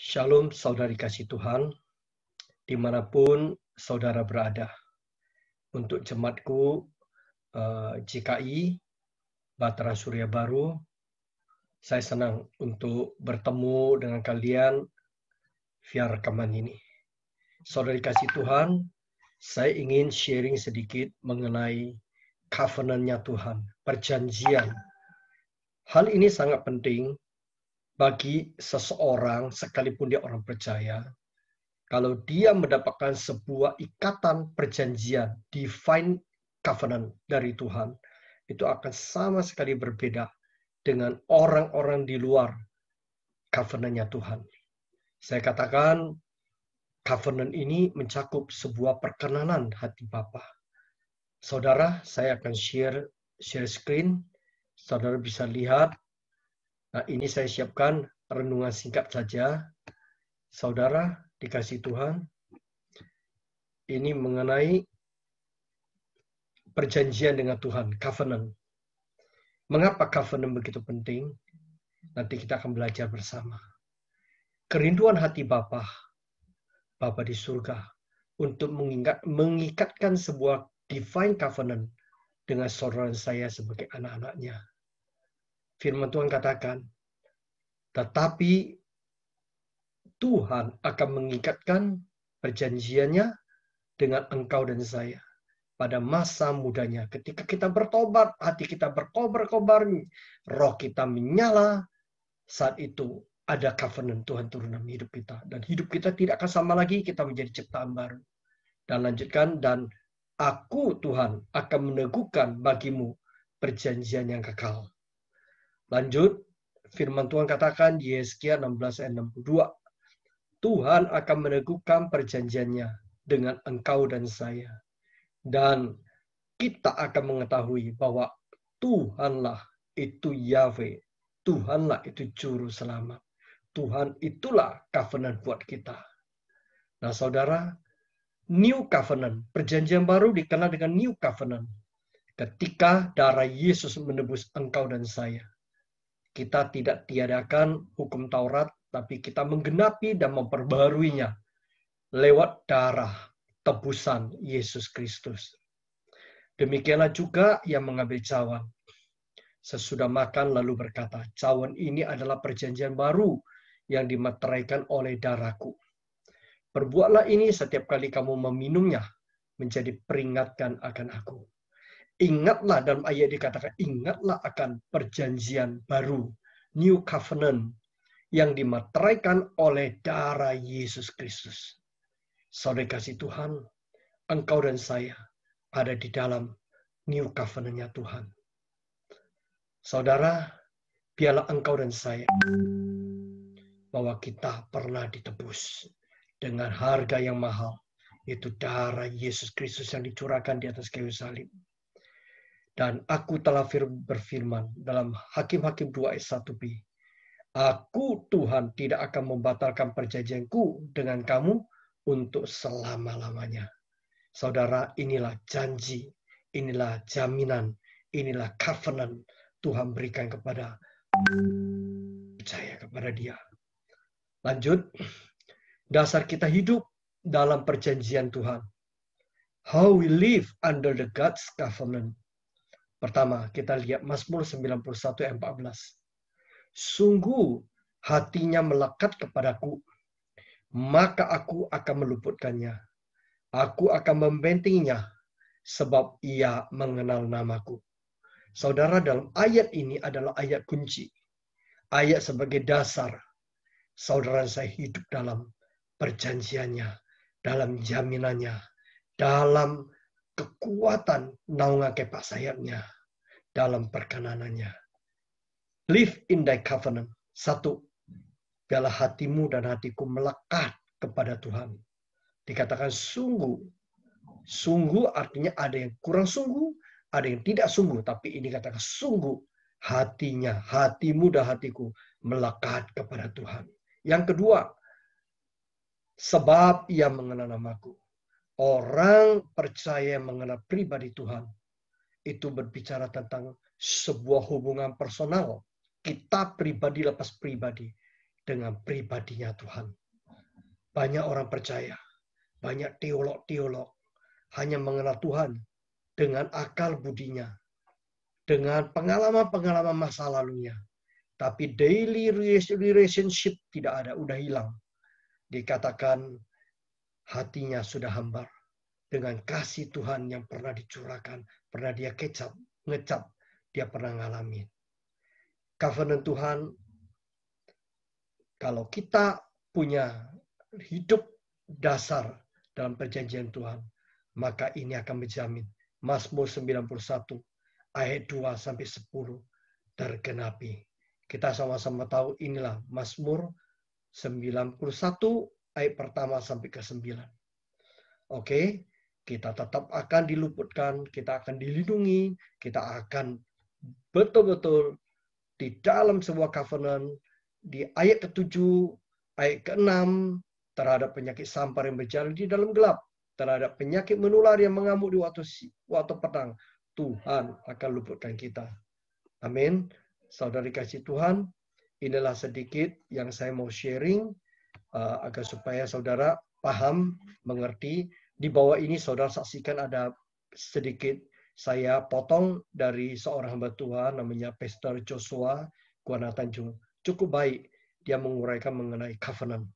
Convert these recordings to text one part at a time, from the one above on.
Shalom saudari kasih Tuhan, dimanapun saudara berada. Untuk jemaatku GKI, Bahtera Surya Baru, saya senang untuk bertemu dengan kalian via rekaman ini. Saudari kasih Tuhan, saya ingin sharing sedikit mengenai covenant-nya Tuhan, perjanjian. Hal ini sangat penting bagi seseorang, sekalipun dia orang percaya, kalau dia mendapatkan sebuah ikatan perjanjian, divine covenant dari Tuhan, itu akan sama sekali berbeda dengan orang-orang di luar covenant-nya Tuhan. Saya katakan, covenant ini mencakup sebuah perkenanan hati Bapa. Saudara, saya akan share screen. Saudara bisa lihat. Nah, ini saya siapkan renungan singkat saja. Saudara, dikasih Tuhan, ini mengenai perjanjian dengan Tuhan, covenant. Mengapa covenant begitu penting? Nanti kita akan belajar bersama. Kerinduan hati Bapa di surga, untuk mengikatkan sebuah divine covenant dengan saudara saya sebagai anak-anaknya. Firman Tuhan katakan, tetapi Tuhan akan mengikatkan perjanjiannya dengan engkau dan saya pada masa mudanya. Ketika kita bertobat, hati kita berkobar-kobar, roh kita menyala, saat itu ada covenant Tuhan turun dalam hidup kita. Dan hidup kita tidak akan sama lagi, kita menjadi ciptaan baru. Dan lanjutkan, dan aku Tuhan akan meneguhkan bagimu perjanjian yang kekal. Lanjut, firman Tuhan katakan di Yesaya 16 ayat 62, Tuhan akan meneguhkan perjanjiannya dengan engkau dan saya. Dan kita akan mengetahui bahwa Tuhanlah itu Yahweh. Tuhanlah itu juru selamat. Tuhan itulah covenant buat kita. Nah saudara, New Covenant, perjanjian baru dikenal dengan New Covenant. Ketika darah Yesus menebus engkau dan saya. Kita tidak tiadakan hukum Taurat, tapi kita menggenapi dan memperbaharuinya lewat darah tebusan Yesus Kristus. Demikianlah juga yang mengambil cawan. Sesudah makan lalu berkata, cawan ini adalah perjanjian baru yang dimeteraikan oleh darahku. Perbuatlah ini setiap kali kamu meminumnya, menjadi peringatan akan aku. Ingatlah, dalam ayat dikatakan, ingatlah akan perjanjian baru, New Covenant, yang dimeteraikan oleh darah Yesus Kristus. Saudara kasih Tuhan, engkau dan saya ada di dalam New Covenant-nya Tuhan. Saudara, biarlah engkau dan saya bahwa kita pernah ditebus dengan harga yang mahal, yaitu darah Yesus Kristus yang dicurahkan di atas kayu salib. Dan aku telah berfirman dalam Hakim-Hakim 2 ayat 1b, aku Tuhan tidak akan membatalkan perjanjianku dengan kamu untuk selama-lamanya. Saudara, inilah janji, inilah jaminan, inilah covenant Tuhan berikan kepada percaya kepada Dia. Lanjut, dasar kita hidup dalam perjanjian Tuhan. How we live under the God's covenant. Pertama, kita lihat Mazmur 91 ayat 14. Sungguh hatinya melekat kepadaku, maka aku akan meluputkannya. Aku akan membentenginya, sebab ia mengenal namaku. Saudara, dalam ayat ini adalah ayat kunci. Ayat sebagai dasar. Saudara saya hidup dalam perjanjiannya, dalam jaminannya, dalam kekuatan naungan kepak sayapnya, dalam perkenanannya. Live in thy covenant. Satu, biarlah hatimu dan hatiku melekat kepada Tuhan. Dikatakan sungguh. Sungguh artinya ada yang kurang sungguh, ada yang tidak sungguh. Tapi ini katakan sungguh hatinya, hatimu dan hatiku melekat kepada Tuhan. Yang kedua, sebab ia mengenal namaku. Orang percaya mengenal pribadi Tuhan. Itu berbicara tentang sebuah hubungan personal. Kita pribadi lepas pribadi. dengan pribadinya Tuhan. Banyak orang percaya, banyak teolog-teolog hanya mengenal Tuhan dengan akal budinya, dengan pengalaman-pengalaman masa lalunya. Tapi daily relationship tidak ada, udah hilang. Dikatakan hatinya sudah hambar dengan kasih Tuhan yang pernah dicurahkan, pernah dia ngecap, dia pernah ngalamin. Covenant Tuhan, kalau kita punya hidup dasar dalam perjanjian Tuhan, maka ini akan menjamin Mazmur 91 ayat 2 sampai 10 tergenapi. Kita sama-sama tahu inilah Mazmur 91 ayat pertama sampai ke 9. Oke, kita tetap akan diluputkan, kita akan dilindungi, kita akan betul-betul di dalam sebuah covenant, di ayat ke-7, ayat ke-6, terhadap penyakit sampar yang berjalan di dalam gelap, terhadap penyakit menular yang mengamuk di waktu petang, Tuhan akan luputkan kita. Amin. Saudari kasih Tuhan, inilah sedikit yang saya mau sharing agar supaya saudara paham, mengerti. Di bawah ini saudara saksikan ada sedikit saya potong dari seorang hamba Tuhan namanya Pastor Joshua Guana Tanjung. Cukup baik dia menguraikan mengenai covenant.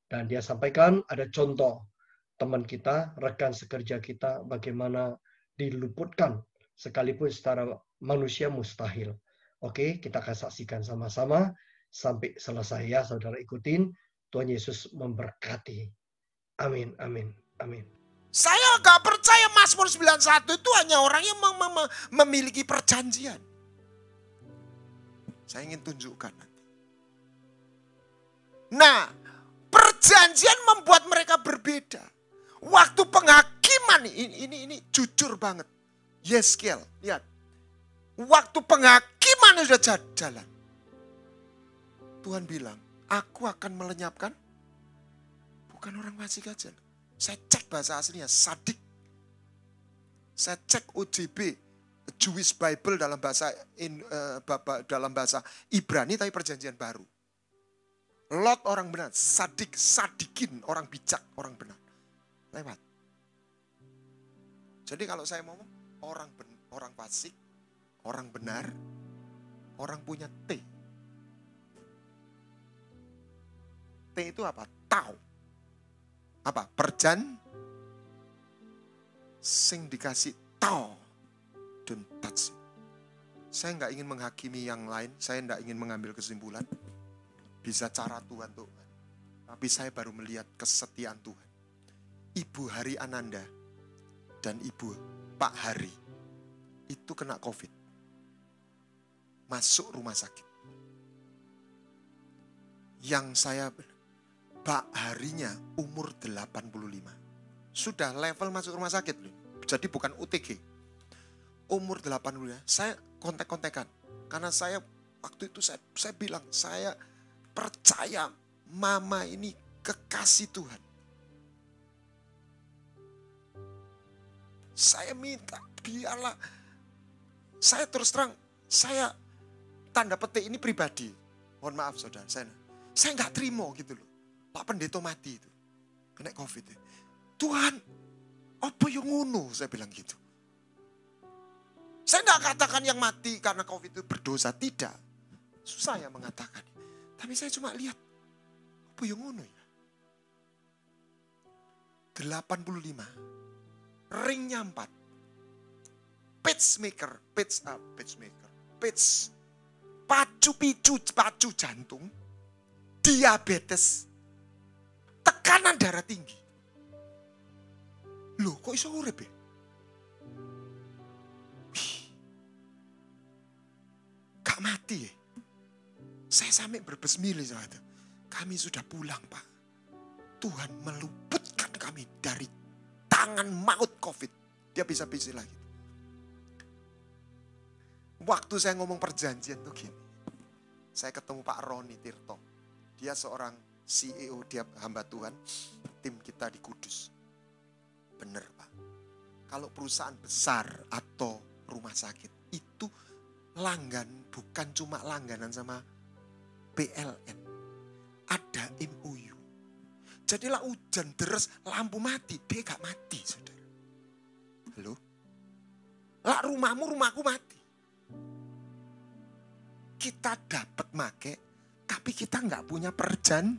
Dan dia sampaikan ada contoh teman kita, rekan sekerja kita, bagaimana diluputkan sekalipun secara manusia mustahil. Oke, kita akan saksikan sama-sama sampai selesai ya, saudara ikutin. Tuhan Yesus memberkati. Amin, amin, amin. Saya gak percaya Mazmur 91 itu hanya orang yang memiliki perjanjian. Saya ingin tunjukkan nanti. Nah, perjanjian membuat mereka berbeda. Waktu penghakiman, ini jujur banget. Yeskel, lihat. Waktu penghakiman sudah jalan. Tuhan bilang, aku akan melenyapkan bukan orang fasik aja. Saya cek bahasa aslinya, sadik. Saya cek OJB, Jewish Bible dalam bahasa Ibrani tapi perjanjian baru. Lot orang benar, sadikin orang bijak, orang benar. Lewat. Jadi kalau saya ngomong orang fasik, orang benar, orang punya T. T itu apa? Tahu. Apa? Sing dikasih tahu. Don't touch it. Saya nggak ingin menghakimi yang lain, saya nggak ingin mengambil kesimpulan. Bisa cara Tuhan tuh. Tapi saya baru melihat kesetiaan Tuhan. Ibu Hari Ananda dan Ibu Pak Hari itu kena COVID. Masuk rumah sakit. Yang saya, Pak Harinya umur 85. Sudah level masuk rumah sakit. Jadi bukan UTG. Umur 85. Saya kontek-kontekan. Karena saya waktu itu saya bilang, saya percaya mama ini kekasih Tuhan. Saya minta biarlah, saya terus terang, saya tanda petik ini pribadi. Mohon maaf saudara, saya nggak terima gitu loh. Pak Pendeta mati itu, kena COVID. Tuhan, apa yang ngono? Saya bilang gitu. Saya nggak katakan yang mati karena COVID itu berdosa, tidak. Susah ya mengatakan. Tapi saya cuma lihat, apa yang ngono ya? 85. Ringnya 4. Pacemaker. Pacu jantung. Diabetes. Tekanan darah tinggi. Loh, kok iso urip ya? Gak mati ya? Saya sampai berbesmili saat itu. Kami sudah pulang, Pak. Tuhan meluputkan kami dari tangan maut COVID. Dia bisa lagi. Waktu saya ngomong perjanjian tuh gini. Saya ketemu Pak Roni Tirto. Dia seorang CEO, dia hamba Tuhan. Tim kita di Kudus. Bener, Pak. Kalau perusahaan besar atau rumah sakit itu bukan cuma langganan sama PLN. ada MOU. Jadilah hujan deres, lampu mati, dia gak mati, saudara. Halo? Lah rumahmu, rumahku mati. Kita dapat make, tapi kita gak punya perjan.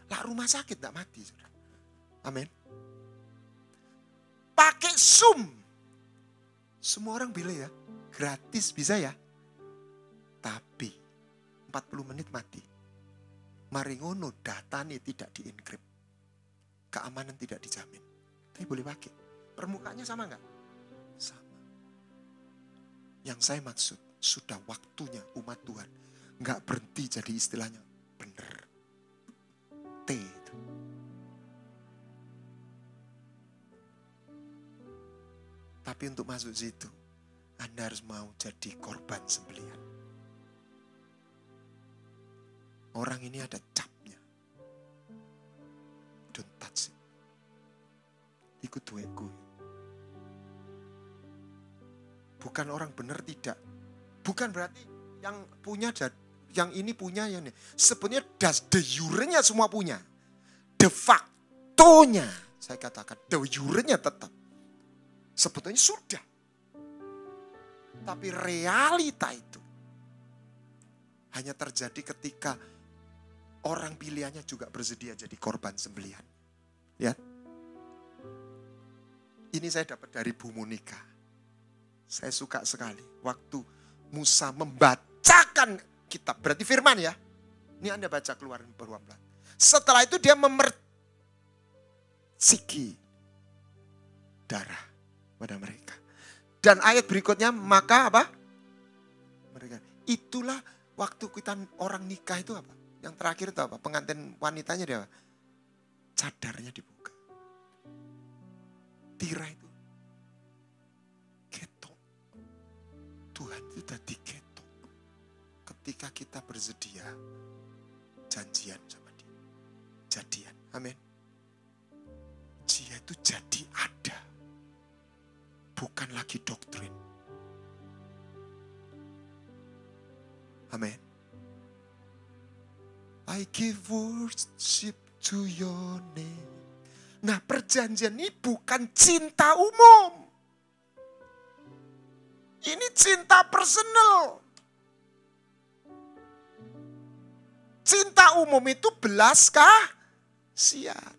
Lah rumah sakit gak mati, saudara. Amin. Pakai Zoom. Semua orang bilang ya, gratis bisa ya. Tapi 40 menit mati. Mari ngono datanya tidak dienkrip. Keamanan tidak dijamin. Tapi boleh pakai. Permukaannya sama enggak? Sama. Yang saya maksud, sudah waktunya umat Tuhan enggak berhenti jadi istilahnya benar. T itu. Tapi untuk masuk situ, Anda harus mau jadi korban sembelihan. Orang ini ada capnya. Don't touch it. Ikut dueku. Bukan orang benar tidak. Bukan berarti yang punya, yang ini punya, yang ini. Sebenarnya de jure-nya semua punya. De facto-nya, saya katakan, de jure-nya tetap. Sebetulnya sudah. Tapi realita itu hanya terjadi ketika orang pilihannya juga bersedia jadi korban sembelihan. Lihat. Ini saya dapat dari Bu Monika. Saya suka sekali. Waktu Musa membacakan kitab. Berarti firman ya. Ini Anda baca Keluaran pelan-pelan. Setelah itu dia memerciki darah pada mereka. Dan ayat berikutnya, maka apa? Mereka. Itulah waktu kita orang nikah itu apa? Yang terakhir itu apa? Pengantin wanitanya dia apa? Cadarnya dibuka. Tirai itu ketok. Tuhan itu tadi ketok. Ketika kita bersedia janjian sama dia. Jadian. Amin. Dia itu jadi ada. Bukan lagi doktrin. Amin. I give worship to your name. Nah, perjanjian ini bukan cinta umum. Ini cinta personal. Cinta umum itu belas kasihan.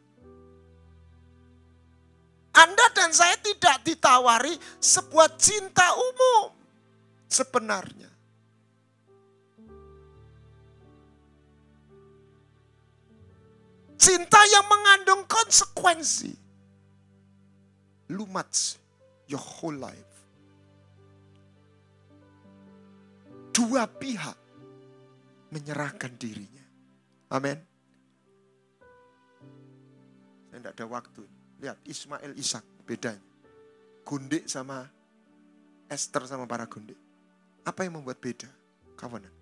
Anda dan saya tidak ditawari sebuah cinta umum sebenarnya. Cinta yang mengandung konsekuensi. Lumats your whole life. Dua pihak menyerahkan dirinya. Amin. Saya tidak ada waktu. Lihat Ismail Ishak bedanya. Gundik sama Esther sama para gundik. Apa yang membuat beda? Covenant.